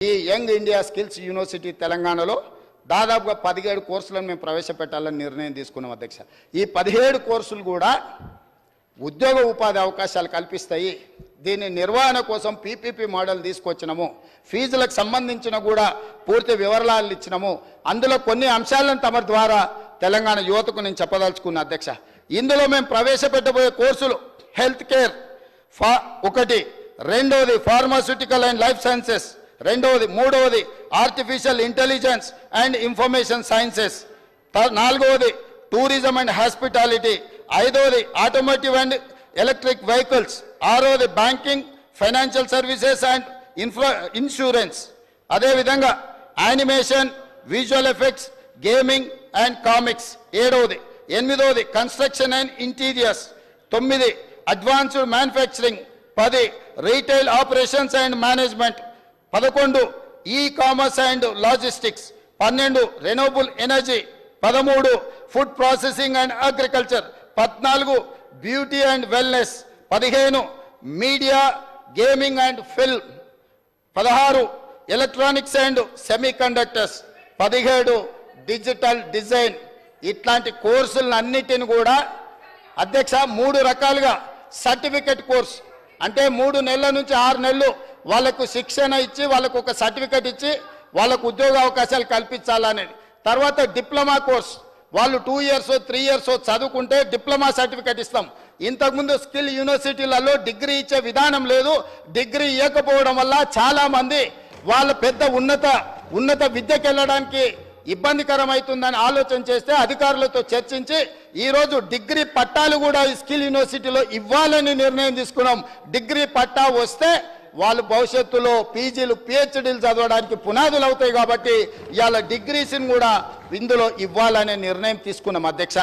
ఈ young India skills university తెలంగాణలో దాదాపుగా 17 కోర్సులను మేము ప్రవేశపెట్టాలని నిర్ణయం తీసుకున్నాం అధ్యక్ష. ఈ 17 కోర్సులు కూడా ఉద్యోగ ఉపాధి అవకాశాలు కల్పిస్తాయి. దీని నిర్వహణ కోసం పీపీపీ మోడల్ తీసుకొచ్చినాము. ఫీజులకు సంబంధించిన కూడా పూర్తి వివరాలు ఇచ్చినాము. అందులో కొన్ని అంశాలను తమ ద్వారా తెలంగాణ యువతకు నేను చెప్పదలుచుకున్నా అధ్యక్ష. ఇందులో మేము ప్రవేశపెట్టబోయే కోర్సులు హెల్త్ కేర్ ఒకటి, రెండవది ఫార్మాస్యూటికల్ అండ్ లైఫ్ సైన్సెస్, రెండవది, మూడవది artificial intelligence and information sciences, నాలుగవది టూరిజం అండ్ హాస్పిటాలిటీ, ఐదవది ఆటోమోటివ్ అండ్ ఎలక్ట్రిక్ వెహికల్స్, ఆరవది banking, financial services and insurance, అదేవిధంగా animation, visual effects, gaming and comics, ఏడవది, ఎనిమిదవది construction and interiors, 9 advanced manufacturing, 10 retail operations and management, 11 e commerce and logistics, 12 renewable energy, 13 food processing and agriculture, 14 beauty and wellness, 15 media gaming and film, 16 electronics and semi conductors, 17 digital design. ఇట్లాంటి కోర్సులన్నిటిని కూడా అధ్యక్ష 3 రకాలుగా certificate course అంటే 3 నెలల నుంచి 6 నెలలు వాళ్ళకు శిక్షణ ఇచ్చి వాళ్ళకు ఒక సర్టిఫికెట్ ఇచ్చి వాళ్ళకు ఉద్యోగ అవకాశాలు కల్పించాలనేది. తర్వాత డిప్లొమా కోర్స్ వాళ్ళు 2 ఇయర్స్ 3 ఇయర్స్ చదువుకుంటే డిప్లొమా సర్టిఫికెట్ ఇస్తాం. ఇంతకుముందు స్కిల్ యూనివర్సిటీలలో డిగ్రీ ఇచ్చే విధానం లేదు. డిగ్రీ ఇవ్వకపోవడం వల్ల చాలామంది వాళ్ళ పెద్ద ఉన్నత విద్యకు వెళ్ళడానికి ఇబ్బందికరమవుతుందని ఆలోచన చేస్తే అధికారులతో చర్చించి ఈరోజు డిగ్రీ పట్టాలు కూడా ఈ స్కిల్ యూనివర్సిటీలో ఇవ్వాలని నిర్ణయం తీసుకున్నాం. డిగ్రీ పట్టా వస్తే వాళ్ళు భవిష్యత్తులో పీజీలు పిహెచ్డీలు చదవడానికి పునాదులు అవుతాయి. కాబట్టి ఇవాళ డిగ్రీస్ని కూడా ఇందులో ఇవ్వాలనే నిర్ణయం తీసుకున్నాం అధ్యక్ష.